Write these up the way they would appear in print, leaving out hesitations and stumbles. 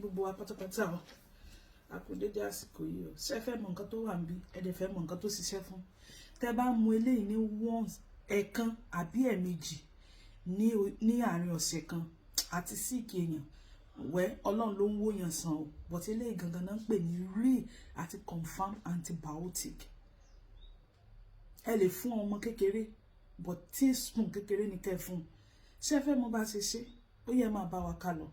gbogbo wa pátápátá o a kú dédé àsìkò yìí o ṣé fẹ́ mọ̀ nǹkan tó wà níbí ẹ dẹ̀ fẹ́ mọ̀ nǹkan tó ṣiṣẹ́ fún tẹ́ bá mu eléyìí ní once ẹ̀kan àbí ẹ̀ẹ̀mejì ní àárín ọ̀sẹ̀ kan àti síìkì èèyàn wẹ́ ọlọ́run ló ń wòyàn sàn o but eléyìí gangan náà ń pè ní real àti confam antibiotic ẹ lè fún ọmọ kékeré but teaspoon kékeré ní kẹ́ fún ṣé fẹ́ mọ̀ bá ṣe ṣe ó yẹ máa bá wa ká lọ.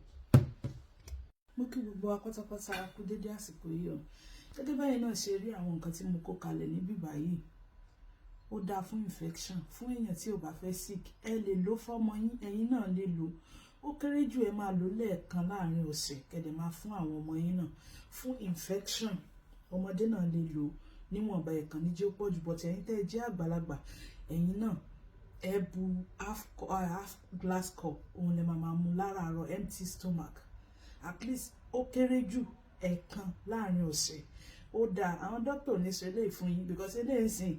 Mo kí gbogbo wa pátápátá kú dédé àsìkò yìí o gẹ́gẹ́ báyìí náà ṣe rí àwọn nǹkan tí mo kó kalẹ̀ níbí báyìí ó dáa fún infection fún èèyàn tí ò bá fẹ́ sick ẹ lè lò fọ́mọ yín ẹ̀yin náà lè lò ó kéré jù ẹ máa lò lẹ́ẹ̀kan láàrin ọ̀sẹ̀ kẹ́dẹ̀ máa fún àwọn ọmọ yín náà fún infection ọmọdé náà lè lò níwọ̀nba ẹ̀kan níjẹ́ ó pọ̀ jù bọ̀tẹ̀ ẹ̀yin tẹ́ ẹ jẹ́ àgbàlagbà ẹ̀yin náà ẹ bu half glass cup òun lè máa mu láràárọ̀ empty stomach at least ó kéré jù ẹ̀kan láàrin ọ̀sẹ̀ ó dáa àwọn dókítà ní sọ eléyìí fún yín because eléyìí sìn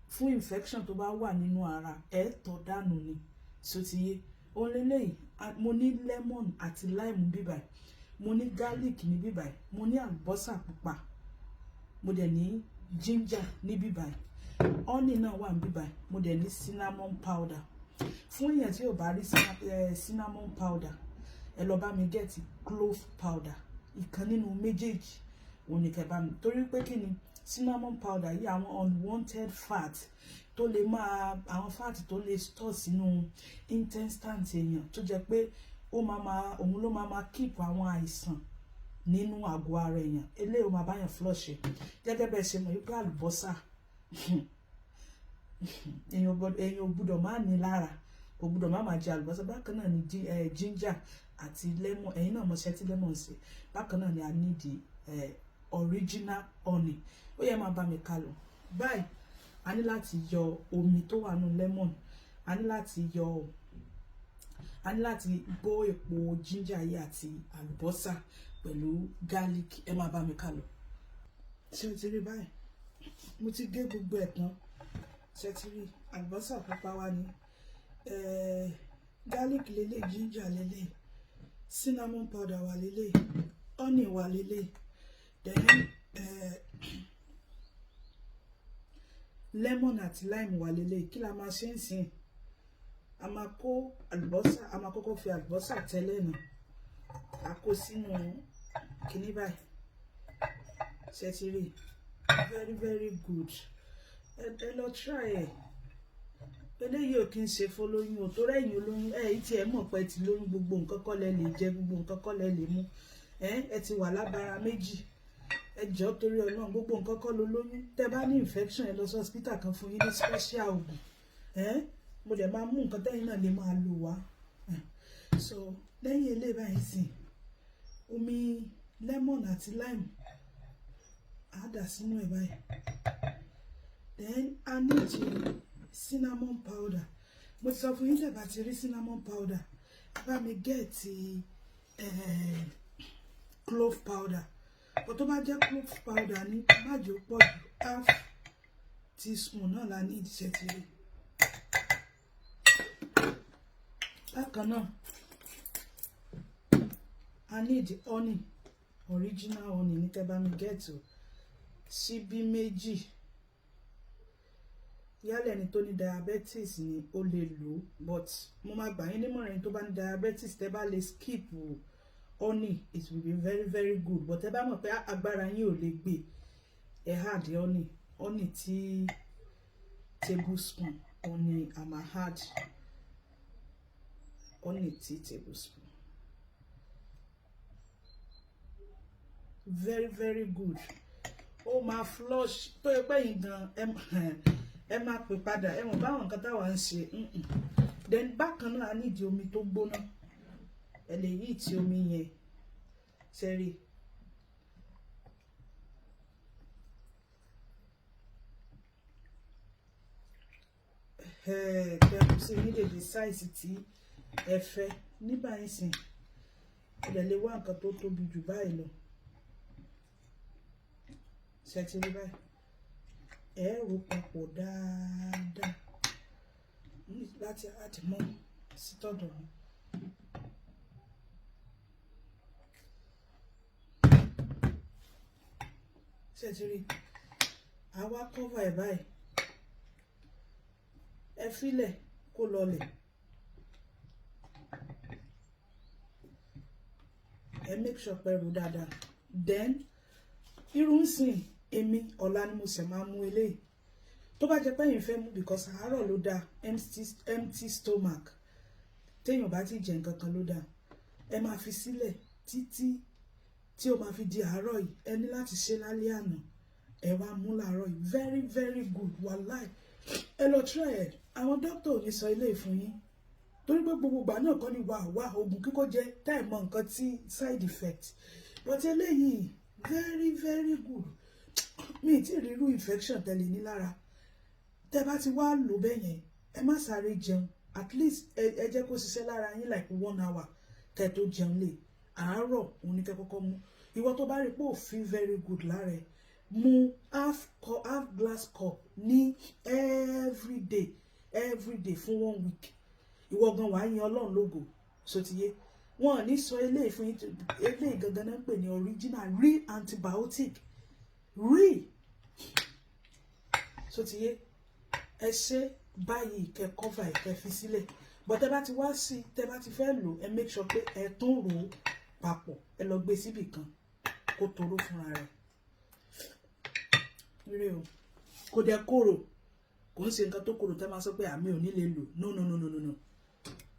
fún infection tó bá wà nínú ara ẹ tọ́ dànù ni so ti yé òun lélẹ́yìí mo ní lemon àti lime bíbáyìí mo ní garlic ní bíbáyìí mo ní àlùbọ́sà pupa mo dẹ̀ ní ginger ní bíbáyìí honey náà wà ní bíbáyìí mo dẹ̀ ní cinnamon powder fún èèyàn tí ò bá rí cinnamon powder ẹ lọ bá mi get clove powder ìkan nínú méjèèjì òun ni kẹ́ bá mi torí pé kí ni cinnamon powder yìí àwọn unwanted fat tó lè máa àwọn fat tó lè store sínú intestine èèyàn tó jẹ́ pé òun ló máa keep àwọn àìsàn nínú àgọ́ ara èèyàn eléyìí ó máa báyàn flush gẹ́gẹ́ bẹ́ẹ̀ ṣe mọ̀ wípé àlùbọ́sà èèyàn ò gbúdọ̀ má ní lára kò gbúdọ̀ má máa jẹ àlùbọ́sà bákan náà ni ginger àti lemon ẹ̀yin náà mọ̀ṣẹ́ tí lemon ṣe bákan náà ni a ní di original honey ó yẹ máa bá mi ká lọ báyìí a ní láti yọ omi tó wà nínú lemon a ní láti bó epo ginger yìí àti àlùbọ́sà pẹ̀lú garlic ẹ máa bá mi ká lọ ṣé o ti rí báyìí mo ti gé gbogbo ẹ̀ tán ṣé ti rí àlùbọ́sà pupa wá ní garlic lélẹ̀ ginger lélẹ̀ cinnamon powder wà lélẹ̀ honey wà lélẹ̀ then lemon àti lime wà lélẹ̀ kí la máa ṣe ń sìn a máa kó àlùbọ́sà a máa kọ́kọ́ fi àlùbọ́sà tẹ́lẹ̀ nù a kó sínú kíní báyìí ṣé ti rí very very good ẹ lọ try ẹ eléyìí ò kí n ṣe fọlóyún ò tó rẹ̀yìn olóyún yìí tí ẹ mọ̀ pé ti lóyún gbogbo nǹkan kọ́ lẹ lè jẹ gbogbo nǹkan kọ́ lẹ lè mú ẹ ti wà lábara méjì ẹ jọ̀ọ́ torí Ọlọ́run gbogbo nǹkan kọ́ ló lóyún tẹ́ bá ní infection ẹ lọ sí hospital kan fún yín ní special oògùn mo dẹ̀ máa mú nǹkan tẹ́yìn náà lè máa lò wá so lẹ́yìn eléyìí báyìí sìn omi lemon àti lime á dà sínú ẹ̀ báyìí then I need cinnamon powder mo ti sọ fún yín tẹ́ bá ti rí cinnamon powder bá mi get clove powder but tó bá jẹ́ clove powder ní má jẹ́ ó pọ̀ jù half teaspoon náà la ní ìdíṣẹ́ ti rí bákan náà I need honey original honey ní kẹ́ bá mi get o síbí méjì yálẹ̀ ẹni tó ní diabetes ni ó lè lò but mo máa gbà yín nímọ̀ràn ẹni tó bá ní diabetes tẹ́ bá lè skip honey it will be very very good but tẹ́ bá mọ̀ pé agbára yín ò lè gbé ẹ add honey tí tablespoon honey a máa add honey tí tablespoon very very good ó máa flush tó yẹ pé yín gan ẹ máa pè padà ẹ mọ̀ báwọn nǹkan táwa ń ṣe then bákan náà a nídìí omi tó gbóná ẹ lè yí tí omi yẹn sẹ́rí kẹ́kọ̀ọ́ sí nídèdè sáìsì tí ẹ fẹ́ ní báyìí sìn ẹ lè wá nǹkan tó tóbi jù báyìí lọ ṣe ti rí báyìí ẹ rò papọ̀ dáadáa láti àdìmọ́ sí tọ̀dọ̀ mi. Kẹ́kọ̀ọ́ sí nídèdè sáìsì tí ẹ fẹ́ ní báyìí sìn ẹ lè wá nǹkan tó tóbi jù báyìí lọ ṣe ti rí báyìí ẹ rò papọ̀ dáadáa láti àdìmọ́ sí tọ̀dọ̀ mi. ṣe ti rí àwa cover ẹ̀ báyìí ẹ filẹ̀ kó lọlẹ̀ ẹ make sure pé ro dáadáa then irú sìn èmi ọ̀la ni mo ṣe máa mú eléyìí tó bá jẹ́ pé yín fẹ́ mú because àárọ̀ ló dáa empty stomach téèyàn bá ti jẹ nǹkan kan ló dáa ẹ máa fi sílẹ̀ títí tí ó máa fi di àárọ̀ yìí ẹ ní láti ṣe lálẹ́ àná ẹ wá mú láàárọ̀ yìí very very good wàláì ẹ lọ try ẹ àwọn dókítà ò ní sọ ilé ìfún yín torí pé gbogbo ìgbà náà kọ́ ni wà oògùn kíkó jẹ táì mọ nǹkan tí side effect but eléyìí very very good mi ti rí irú infection tẹ́lẹ̀ ní lára tẹ́ bá ti wá lò bẹ́ẹ̀ yẹn ẹ má sáré jẹun at least ẹ jẹ́ kó ṣiṣẹ́ lára yín like 1 hour kẹ́ tó jẹun lè àárọ̀ òun ní kẹ́ kọ́kọ́ mú ìwọ tó bá rí pé ò feel very good lára ẹ mú half glass cup ní every day fún 1 week ìwọ gan wàá yin Ọlọ́run lógo sotiye wọn ò ní sọ eléyìí fún yín eléyìí gangan náà ń pè ní original real antibiotic real sotiye ẹ ṣe báyìí kẹ́ cover ẹ kẹ́ fi sílẹ̀ but tẹ́ bá ti wá sí tẹ́ bá ti fẹ́ lò ẹ make sure pé ẹ tún rò ó papọ̀ ẹ lọ gbé síbì kan kó toró fúnra rẹ̀ rí o kò dẹ̀ kóró kò ń ṣe nǹkan tó kóró tẹ́ máa sọ pé àmì ò ní lè lò no